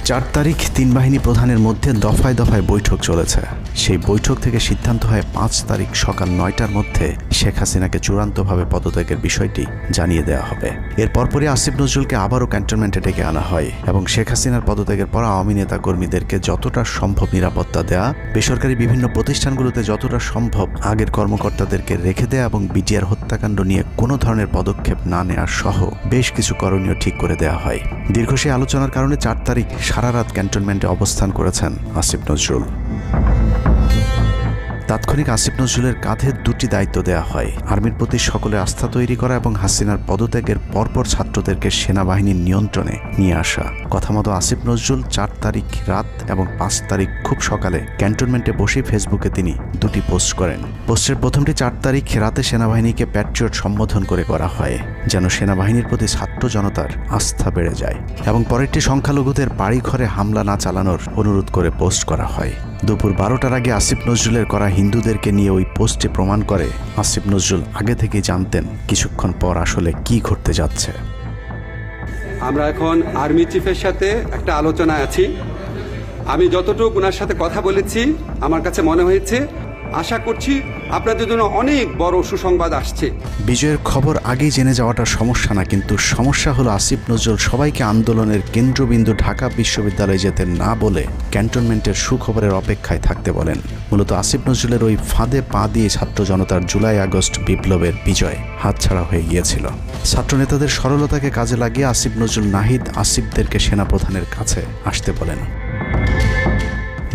A: 4 তারিখ 3 বাহিনী প্রধানের মধ্যে দফায় দফায় বৈঠক চলেছে। সেই বৈঠক থেকে সিদ্ধান্ত হয় 5 তারিখ সকাল 9টার মধ্যে শেখ হাসিনাকে চূড়ান্তভাবে পদত্যাগের বিষয়টি জানিয়ে দেওয়া হবে। এর পরপরই আসিফ নজরুলকে আবারও ক্যান্টনমেন্টে ডেকে আনা হয় এবং শেখ হাসিনার পদত্যাগের পর আওয়ামী নেতা কর্মীদেরকে যতটা সম্ভব নিরাপত্তা দেয়া, বেসরকারি বিভিন্ন প্রতিষ্ঠানগুলোতে যতটা সম্ভব আগের কর্মকর্তাদেরকে রেখে দেয়া এবং বিটিআর হত্যাকাণ্ড নিয়ে কোনো ধরনের পদক্ষেপ না নেওয়ার সহ বেশ কিছু করণীয় ঠিক করে দেওয়া হয়। দীর্ঘ সেই আলোচনার কারণে 4 তারিখ সারা রাত ক্যান্টনমেন্টে অবস্থান করেছেন আসিফ নজরুল। তাৎক্ষণিক আসিফ নজরুলের কাঁধে দুটি দায়িত্ব দেওয়া হয়: আর্মির প্রতি সকলের আস্থা তৈরি করা এবং হাসিনার পদত্যাগের পরপর ছাত্রদেরকে সেনাবাহিনীর নিয়ন্ত্রণে নিয়ে আসা। কথা মতো আসিফ নজরুল 4 তারিখ রাত এবং 5 তারিখ খুব সকালে ক্যান্টনমেন্টে বসে ফেসবুকে তিনি দুটি পোস্ট করেন। পোস্টের প্রথমটি 4 তারিখ রাতে সেনাবাহিনীকে প্যাট্রিয়ট সম্বোধন করে করা হয়, যেন সেনাবাহিনীর প্রতি ছাত্র জনতার আস্থা বেড়ে যায়, এবং পরেরটি সংখ্যালঘুদের বাড়িঘরে হামলা না চালানোর অনুরোধ করে পোস্ট করা হয়। দুপুর 12টার আগে আসিফ নজরুলের করা হিন্দুদেরকে নিয়ে ওই পোস্টে প্রমাণ করে আসিফ নজরুল আগে থেকেই জানতেন কিছুক্ষণ পর আসলে কি ঘটতে যাচ্ছে।
E: আমরা এখন আর্মি চিফের সাথে একটা আলোচনায় আছি। আমি যতটুকু ওনার সাথে কথা বলেছি আমার কাছে মনে হয়েছে, আশা করছি আপনাদের জন্য অনেক বড় সুসংবাদ আসছে।
A: বিজয়ের খবর আগেই জেনে যাওয়াটা সমস্যা না, কিন্তু সমস্যা হলো আসিফ নজরুল সবাইকে আন্দোলনের কেন্দ্রবিন্দু ঢাকা বিশ্ববিদ্যালয়ে যেতে না বলে ক্যান্টনমেন্টের সুখবরের অপেক্ষায় থাকতে বলেন। মূলত আসিফ নজরুলের ওই ফাঁদে পা দিয়ে ছাত্র জনতার জুলাই আগস্ট বিপ্লবের বিজয় হাতছাড়া হয়ে গিয়েছিল। ছাত্রনেতাদের সরলতাকে কাজে লাগিয়ে আসিফ নজরুল নাহিদ আসিফদেরকে সেনাপ্রধানের কাছে আসতে বলেন।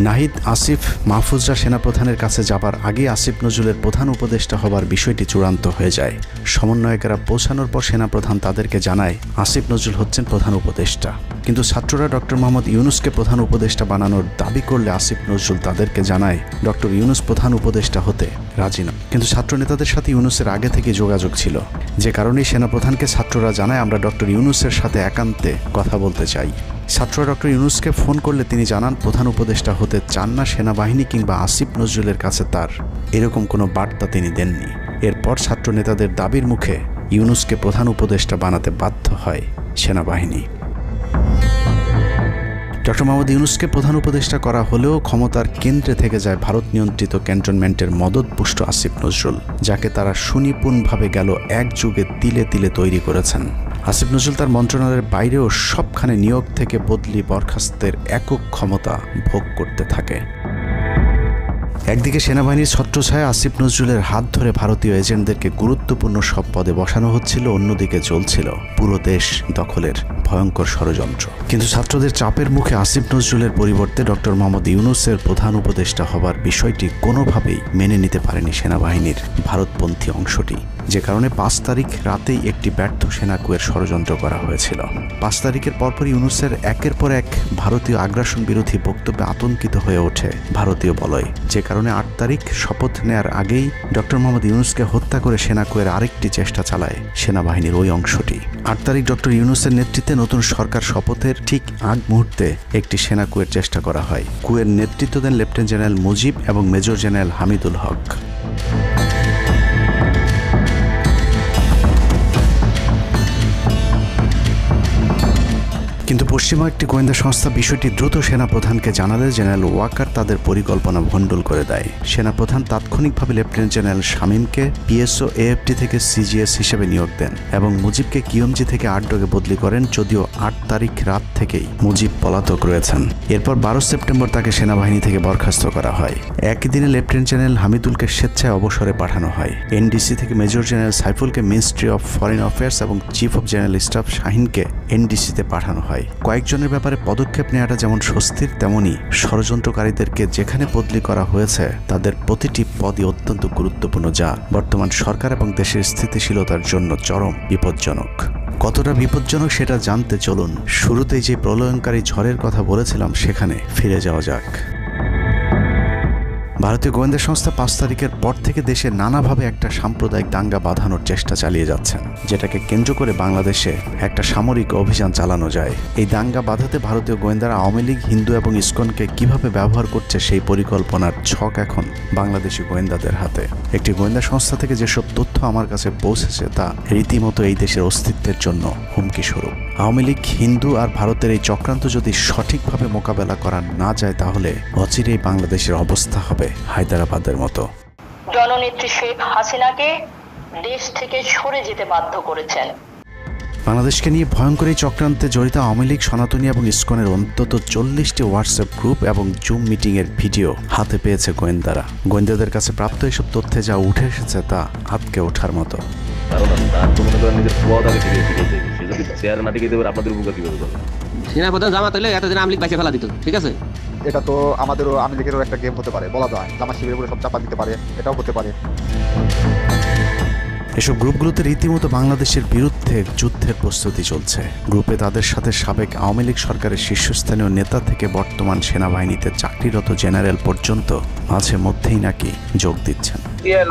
A: নাহিদ, আসিফ, মাহফুজরা সেনাপ্রধানের কাছে যাবার আগে আসিফ নজরুলের প্রধান উপদেষ্টা হবার বিষয়টি চূড়ান্ত হয়ে যায়। সমন্বয়কেরা পৌঁছানোর পর সেনাপ্রধান তাদেরকে জানায় আসিফ নজরুল হচ্ছেন প্রধান উপদেষ্টা। কিন্তু ছাত্ররা ডক্টর মোহাম্মদ ইউনুসকে প্রধান উপদেষ্টা বানানোর দাবি করলে আসিফ নজরুল তাদেরকে জানায় ডক্টর ইউনুস প্রধান উপদেষ্টা হতে রাজি নয়। কিন্তু ছাত্রনেতাদের সাথে ইউনুসের আগে থেকে যোগাযোগ ছিল, যে কারণেই সেনাপ্রধানকে ছাত্ররা জানায় আমরা ডক্টর ইউনুসের সাথে একান্তে কথা বলতে চাই। ছাত্ররা ডক্টর ইউনুসকে ফোন করলে তিনি জানান প্রধান উপদেষ্টা হতে চান না সেনাবাহিনী কিংবা আসিফ নজরুলের কাছে তার এরকম কোনো বার্তা তিনি দেননি। এরপর ছাত্র নেতাদের দাবির মুখে ইউনুসকে প্রধান উপদেষ্টা বানাতে বাধ্য হয় সেনাবাহিনী। ডক্টর মোহাম্মদ ইউনুসকে প্রধান উপদেষ্টা করা হলেও ক্ষমতার কেন্দ্রে থেকে যায় ভারত নিয়ন্ত্রিত ক্যান্টনমেন্টের মদতপুষ্ট আসিফ নজরুল, যাকে তারা সুনিপুণভাবে গেল এক যুগে তিলে তিলে তৈরি করেছেন। আসিফ নজরুল তার মন্ত্রণালয়ের বাইরেও সবখানে নিয়োগ থেকে বদলি বরখাস্তের একক ক্ষমতা ভোগ করতে থাকে। একদিকে সেনাবাহিনীর ছত্রছায়া আসিফ নজরুলের হাত ধরে ভারতীয় এজেন্টদেরকে গুরুত্বপূর্ণ সব পদে বসানো হচ্ছিল, অন্যদিকে চলছিল পুরো দেশ দখলের ভয়ঙ্কর ষড়যন্ত্র। কিন্তু ছাত্রদের চাপের মুখে আসিফ নজরুলের পরিবর্তে ডক্টর মোহাম্মদ ইউনুসের প্রধান উপদেষ্টা হবার বিষয়টি কোনোভাবেই মেনে নিতে পারেনি সেনাবাহিনীর ভারতপন্থী অংশটি, যে কারণে 5 তারিখ রাতেই একটি ব্যর্থ সেনাকুয়ের ষড়যন্ত্র করা হয়েছিল। 5 তারিখের পরপর ইউনুসের একের পর এক ভারতীয় আগ্রাসন বিরোধী বক্তব্যে আতঙ্কিত হয়ে ওঠে ভারতীয় বলয়, যে কারণে 8 তারিখ শপথ নেয়ার আগেই ডক্টর মোহাম্মদ ইউনুসকে হত্যা করে সেনাকুয়ের আরেকটি চেষ্টা চালায় সেনাবাহিনীর ওই অংশটি। 8 তারিখ ডক্টর ইউনুসের নেতৃত্বে নতুন সরকার শপথের ঠিক আগ মুহূর্তে একটি সেনাকুয়ের চেষ্টা করা হয়। কুয়ের নেতৃত্ব দেন লেফটেন্যান্ট জেনারেল মুজিব এবং মেজর জেনারেল হামিদুল হক। কিন্তু পশ্চিমা একটি গোয়েন্দা সংস্থা বিষয়টি দ্রুত সেনাপ্রধানকে জানালে জেনারেল ওয়াকার তাদের পরিকল্পনা ভণ্ডুল করে দেয়। সেনাপ্রধান তাৎক্ষণিকভাবে লেফটেন্যান্ট জেনারেল শামীমকে পিএসও এএফটি থেকে সিজিএস হিসেবে নিয়োগ দেন এবং মুজিবকে কিউএমজি থেকে আটডগে বদলি করেন, যদিও 8 তারিখ রাত থেকেই মুজিব পলাতক রয়েছেন। এরপর 12 সেপ্টেম্বর তাকে সেনাবাহিনী থেকে বরখাস্ত করা হয়। একই দিনে লেফটেন্যান্ট জেনারেল হামিদুলকে স্বেচ্ছায় অবসরে পাঠানো হয়। এনডিসি থেকে মেজর জেনারেল সাইফুলকে মিনিস্ট্রি অফ ফরেন অ্যাফেয়ার্স এবং চিফ অফ জেনারেল স্টাফ শাহিনকে এনডিসিতে পাঠানো হয়। কয়েকজনের ব্যাপারে পদক্ষেপ নেওয়াটা যেমন স্বস্তির, তেমনই ষড়যন্ত্রকারীদেরকে যেখানে বদলি করা হয়েছে তাদের প্রতিটি পদই অত্যন্ত গুরুত্বপূর্ণ, যা বর্তমান সরকার এবং দেশের স্থিতিশীলতার জন্য চরম বিপজ্জনক। কতটা বিপজ্জনক সেটা জানতে চলুন শুরুতেই যে প্রলয়ঙ্কারী ঝড়ের কথা বলেছিলাম সেখানে ফিরে যাওয়া যাক। ভারতীয় গোয়েন্দা সংস্থা 5 তারিখের পর থেকে দেশে নানাভাবে একটা সাম্প্রদায়িক দাঙ্গা বাঁধানোর চেষ্টা চালিয়ে যাচ্ছেন, যেটাকে কেন্দ্র করে বাংলাদেশে একটা সামরিক অভিযান চালানো যায়। এই দাঙ্গা বাঁধাতে ভারতীয় গোয়েন্দারা আওয়ামী লীগ, হিন্দু এবং ইসকনকে কিভাবে ব্যবহার করছে সেই পরিকল্পনার ছক এখন বাংলাদেশি গোয়েন্দাদের হাতে। একটি গোয়েন্দা সংস্থা থেকে যেসব তথ্য আমার কাছে পৌঁছেছে তা রীতিমতো এই দেশের অস্তিত্বের জন্য হুমকি স্বরূপ। আওয়ামী লীগ, হিন্দু আর ভারতের এই চক্রান্ত যদি সঠিকভাবে মোকাবেলা করা না যায় তাহলে অচিরেই বাংলাদেশের অবস্থা হবে হায়দ্রাবাদের মতো।
F: জননেত্রী শেখ হাসিনাকে দেশ থেকে সরে যেতে বাধ্য করেছেন।
A: বাংলাদেশকে নিয়ে ভয়ঙ্কর এই চক্রান্তে জড়িত আওয়ামী লীগ, সনাতনী এবং ইসকনের অন্তত 40টি হোয়াটসঅ্যাপ গ্রুপ এবং জুম মিটিংয়ের ভিডিও হাতে পেয়েছে গোয়েন্দারা। গোয়েন্দাদের কাছে প্রাপ্ত এসব তথ্যে যা উঠে এসেছে তা আটকে ওঠার মতো।
G: সেনাপ্রধান জামাত হলে এতদিন আওয়ামী লীগ বাইসে ফেলা দিত, ঠিক আছে? এটা তো আমাদেরও আওয়ামী লীগেরও একটা গেম হতে পারে, বলা যায় জামাত শিবিরের উপরে সব চাপা দিতে পারে, এটাও হতে পারে।
A: এসব গ্রুপগুলোতে রীতিমতো বাংলাদেশের বিরুদ্ধে যুদ্ধের প্রস্তুতি চলছে। গ্রুপে তাদের সাথে সাবেক আওয়ামী লীগ সরকারের শীর্ষস্থানীয় নেতা থেকে বর্তমান সেনাবাহিনীতে চাকরিরত জেনারেল পর্যন্ত মাঝে মধ্যেই নাকি যোগ দিচ্ছেন।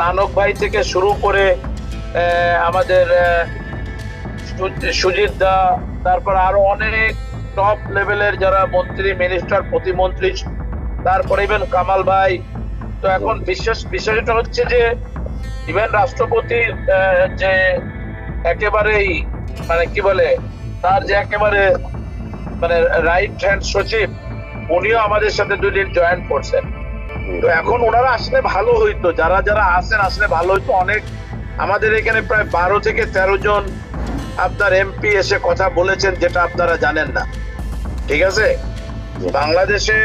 H: নানক ভাই থেকে শুরু করে আমাদের সুজিত দা, তারপর আরো অনেক টপ লেভেলের যারা মন্ত্রী, মিনিস্টার, প্রতিমন্ত্রী, তারপরে ইভেন কামাল ভাই। তো এখন বিষয়টা হচ্ছে যে ইভেন রাষ্ট্রপতির যে একেবারেই মানে কি বলে তার যে একেবারে মানে রাইট হ্যান্ড সচিব, উনিও আমাদের সাথে 2 দিন জয়েন করছেন। তো এখন ওনারা আসলে ভালো হইতো, যারা যারা আসেন আসলে ভালো হইতো। অনেক আমাদের এখানে প্রায় 12 থেকে 13 জন আপনার এমপি এসে কথা বলেছেন, যেটা আপনারা জানেন না। ঠিক আছে, বাংলাদেশে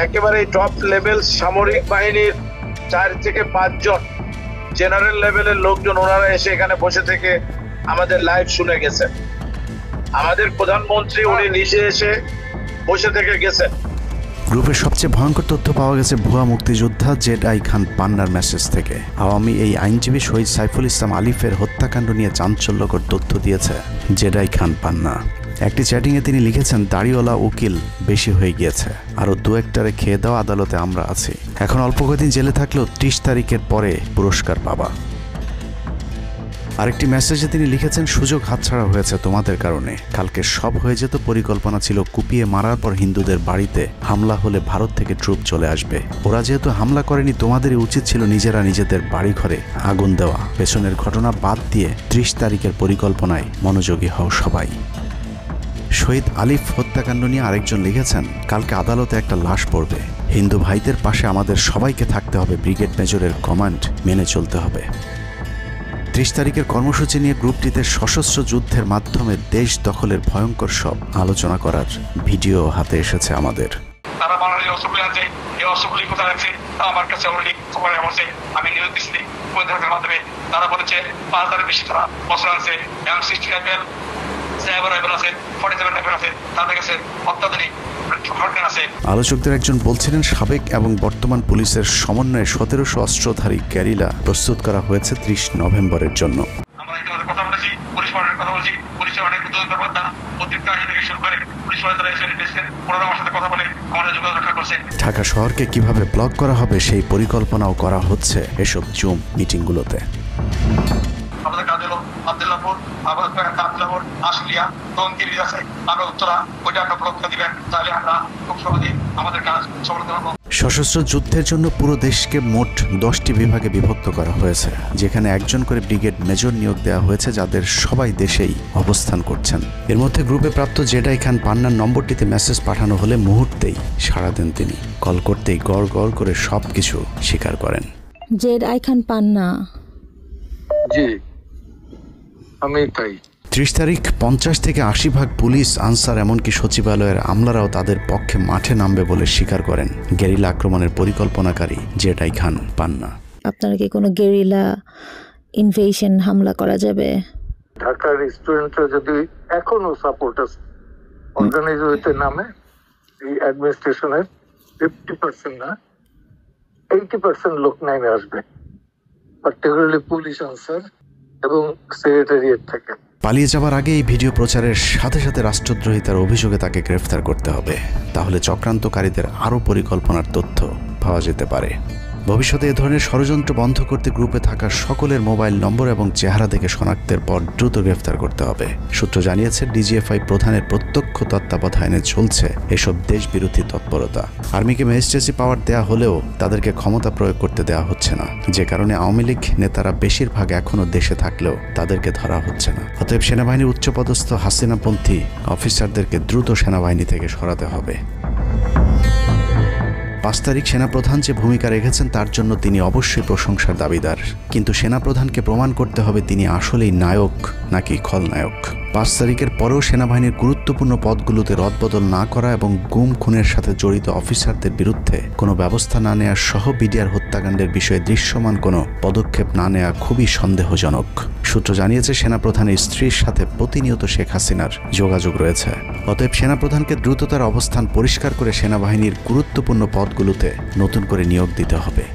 H: একেবারে টপ লেভেল সামরিক বাহিনীর 4 থেকে 5 জন জেনারেল লেভেলের লোকজন ওনারা এসে এখানে বসে থেকে আমাদের লাইভ শুনে গেছেন। আমাদের প্রধানমন্ত্রী উনি নিজে এসে বসে থেকে গেছেন।
A: গ্রুপের সবচেয়ে ভয়ঙ্কর তথ্য পাওয়া গেছে ভুয়া মুক্তিযোদ্ধা জেডাই খান পান্নার মেসেজ থেকে। আওয়ামী এই আইনজীবী শহীদ সাইফুল ইসলাম আলিফের হত্যাকাণ্ড নিয়ে চাঞ্চল্যকর তথ্য দিয়েছে জেডাই খান পান্না। একটি চ্যাটিংয়ে তিনি লিখেছেন, দাড়িওয়ালা উকিল বেশি হয়ে গিয়েছে, আরও 2-1টারে খেয়ে দাও, আদালতে আমরা আছি, এখন অল্প কদিন জেলে থাকলেও 30 তারিখের পরে পুরস্কার পাবা। আরেকটি মেসেজে তিনি লিখেছেন, সুযোগ হাতছাড়া হয়েছে তোমাদের কারণে, কালকে সব হয়ে যেত। পরিকল্পনা ছিল কুপিয়ে মারার পর হিন্দুদের বাড়িতে হামলা হলে ভারত থেকে ট্রুপ চলে আসবে। ওরা যেহেতু হামলা করেনি, তোমাদেরই উচিত ছিল নিজেরা নিজেদের বাড়িঘরে আগুন দেওয়া। পেছনের ঘটনা বাদ দিয়ে 30 তারিখের পরিকল্পনায় মনোযোগী হও সবাই। শহীদ আলিফ হত্যাকাণ্ড নিয়ে আরেকজন লিখেছেন, কালকে আদালতে একটা লাশ পড়বে, হিন্দু ভাইদের পাশে আমাদের সবাইকে থাকতে হবে, ব্রিগেড মেজরের কমান্ড মেনে চলতে হবে। 30 তারিখের কর্মসূচি নিয়ে গ্রুপটিতে সশস্ত্র যুদ্ধের মাধ্যমে দেশ দখলের ভয়ঙ্কর সব আলোচনা করার ভিডিও হাতে এসেছে আমাদের।
I: তারা বাংলাদেশের অস্ত্রগুলি আছে, এই অস্ত্রগুলি কোথায় আছে আমার কাছে অলরেডি খবর এসেছে। আমি নিউজ দিচ্ছি প্রতিনিধির মাধ্যমে, তারা বলেছে 5000-এর বেশি তারা অস্ত্র আনছে, M60 রাইফেল, সাইবার রাইফেল আছে, 47 রাইফেল আছে, তাদের কাছে অত্যাধুনিক হটগান আছে।
A: আলোচকদের একজন বলছিলেন, সাবেক এবং বর্তমান পুলিশের সমন্বয়ে 1700 অস্ত্রধারী গ্যারিলা প্রস্তুত করা হয়েছে 30 নভেম্বরের জন্য।
I: আমরা ইতিমধ্যে কথা বলেছি, পুলিশ পার্টির কথা বলছি, পুলিশের অনেক উদ্যোগতা অতিরিক্ত আইন থেকে শুরু করে পুলিশ পার্টিরা এসে এসেছেন, ওনারা আমার সাথে কথা বলে আমাদের যোগাযোগ রক্ষা করছে।
A: ঢাকা শহরকে কিভাবে ব্লক করা হবে সেই পরিকল্পনাও করা হচ্ছে এসব জুম মিটিংগুলোতে।
I: আমাদের কাজে হলো আব্দুল্লাহপুর, আব্দুল্লাহপুর, আশুলিয়া, টঙ্গী আছে, আমরা উত্তরা ওইটা একটা ব্লক দিবেন, তাহলে আমরা খুব সহজে আমাদের কাজ সফলতা পাবো।
A: সশস্ত্র যুদ্ধের জন্য পুরো দেশকে মোট 10টি বিভাগে বিভক্ত করা হয়েছে, যেখানে একজন করে ব্রিগেড মেজর নিয়োগ দেওয়া হয়েছে, যাদের সবাই দেশেই অবস্থান করছেন। এর মধ্যে গ্রুপে প্রাপ্ত জেডাই খান পান্নার নম্বরটিতে মেসেজ পাঠানো হলে মুহূর্তেই সাড়া দেন তিনি। কল করতেই গড় গড় করে সবকিছু স্বীকার করেন।
J: জেডাই খান পান্না,
I: জি আমি তাই।
A: 30 তারিখ 50 থেকে 80% পুলিশ, আনসার, এমনকি সচিবালয়ের আমলারাও তাদের পক্ষে মাঠে নামবে বলে স্বীকার করেন গেরিলা আক্রমণের পরিকল্পনাকারী জেডাই খান পান্না।
J: আপনারা কি কোনো গেরিলা ইনভেশন হামলা করা যাবে?
I: ঢাকার স্টুডেন্টরা যদি এখনো সাপোর্টার্স অর্গানাইজ হইতে নামে, এই অ্যাডমিনিস্ট্রেশনের 50% না 80% লোক নামে আসবে, পার্টিকুলারলি পুলিশ, আনসার এবং সেক্রেটারিয়েট থেকে।
A: পালিয়ে যাওয়ার আগে এই ভিডিও প্রচারের সাথে সাথে রাষ্ট্রদ্রোহিতার অভিযোগে তাকে গ্রেফতার করতে হবে, তাহলে চক্রান্তকারীদের আরও পরিকল্পনার তথ্য পাওয়া যেতে পারে। ভবিষ্যতে এ ধরনের ষড়যন্ত্র বন্ধ করতে গ্রুপে থাকা সকলের মোবাইল নম্বর এবং চেহারা দেখে শনাক্তের পর দ্রুত গ্রেফতার করতে হবে। সূত্র জানিয়েছে, ডিজিএফআই প্রধানের প্রত্যক্ষ তত্ত্বাবধানে চলছে এসব দেশবিরোধী তৎপরতা। আর্মিকে ম্যাজিস্ট্রেসি পাওয়ার দেয়া হলেও তাদেরকে ক্ষমতা প্রয়োগ করতে দেওয়া হচ্ছে না, যে কারণে আওয়ামী লীগ নেতারা বেশিরভাগ এখনও দেশে থাকলেও তাদেরকে ধরা হচ্ছে না। অতএব সেনাবাহিনীর উচ্চপদস্থ হাসিনাপন্থী অফিসারদেরকে দ্রুত সেনাবাহিনী থেকে সরাতে হবে। 5 তারিখ সেনাপ্রধান যে ভূমিকা রেখেছেন তার জন্য তিনি অবশ্যই প্রশংসার দাবিদার, কিন্তু সেনাপ্রধানকে প্রমাণ করতে হবে তিনি আসলেই নায়ক নাকি খলনায়ক? 5 তারিখের পরেও সেনাবাহিনীর গুরুত্বপূর্ণ পদগুলোতে রদবদল না করা এবং গুম খুনের সাথে জড়িত অফিসারদের বিরুদ্ধে কোনো ব্যবস্থা না নেওয়া সহ বিডিআর হত্যাকাণ্ডের বিষয়ে দৃশ্যমান কোনো পদক্ষেপ না নেওয়া খুবই সন্দেহজনক। সূত্র জানিয়েছে সেনাপ্রধানের স্ত্রীর সাথে প্রতিনিয়ত শেখ হাসিনার যোগাযোগ রয়েছে। অতএব সেনাপ্রধানকে দ্রুত তার অবস্থান পরিষ্কার করে সেনাবাহিনীর গুরুত্বপূর্ণ পদগুলোতে নতুন করে নিয়োগ দিতে হবে।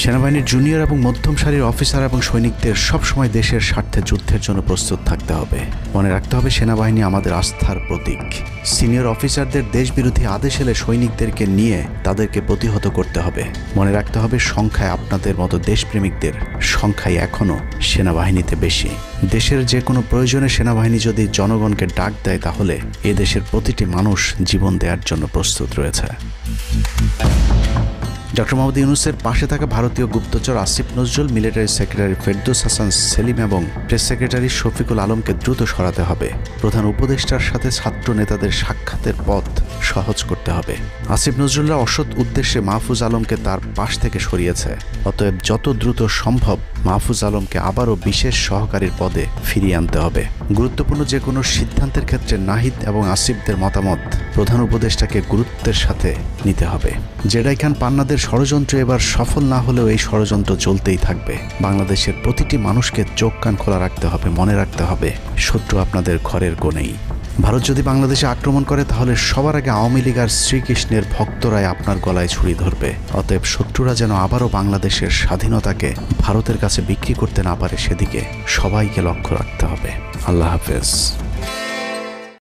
A: সেনাবাহিনীর জুনিয়র এবং মধ্যম সারির অফিসার এবং সৈনিকদের সবসময় দেশের স্বার্থে যুদ্ধের জন্য প্রস্তুত থাকতে হবে। মনে রাখতে হবে সেনাবাহিনী আমাদের আস্থার প্রতীক। সিনিয়র অফিসারদের দেশবিরোধী আদেশ এলে সৈনিকদেরকে নিয়ে তাদেরকে প্রতিহত করতে হবে। মনে রাখতে হবে সংখ্যায় আপনাদের মতো দেশপ্রেমিকদের সংখ্যাই এখনও সেনাবাহিনীতে বেশি। দেশের যে কোনো প্রয়োজনে সেনাবাহিনী যদি জনগণকে ডাক দেয় তাহলে এ দেশের প্রতিটি মানুষ জীবন দেওয়ার জন্য প্রস্তুত রয়েছে। ডক্টর মোহাম্মদ ইউনূসের পাশে থাকা ভারতীয় গুপ্তচর আসিফ নজরুল, মিলিটারি সেক্রেটারি ফেরদৌস হাসান সেলিম এবং প্রেস সেক্রেটারি শফিকুল আলমকে দ্রুত সরাতে হবে। প্রধান উপদেষ্টার সাথে ছাত্র নেতাদের সাক্ষাতের পথ সহজ করতে হবে। আসিফ নজরুলরা অসৎ উদ্দেশ্যে মাহফুজ আলমকে তার পাশ থেকে সরিয়েছে। অতএব যত দ্রুত সম্ভব মাহফুজ আলমকে আবারও বিশেষ সহকারীর পদে ফিরিয়ে আনতে হবে। গুরুত্বপূর্ণ যে কোনো সিদ্ধান্তের ক্ষেত্রে নাহিদ এবং আসিফদের মতামত প্রধান উপদেষ্টাকে গুরুত্বের সাথে নিতে হবে। জেডাই খান পান্নাদের ষড়যন্ত্র এবার সফল না হলেও এই ষড়যন্ত্র চলতেই থাকবে। বাংলাদেশের প্রতিটি মানুষকে চোখ কান খোলা রাখতে হবে, মনে রাখতে হবে শত্রু আপনাদের ঘরের কোণেই। ভারত যদি বাংলাদেশে আক্রমণ করে তাহলে সবার আগে আওয়ামী লীগ আর শ্রীকৃষ্ণের ভক্তরাই আপনার গলায় ছুরি ধরবে। অতএব শত্রুরা যেন আবারও বাংলাদেশের স্বাধীনতাকে ভারতের কাছে বিক্রি করতে না পারে সেদিকে সবাইকে লক্ষ্য রাখতে হবে। আল্লাহ হাফেজ।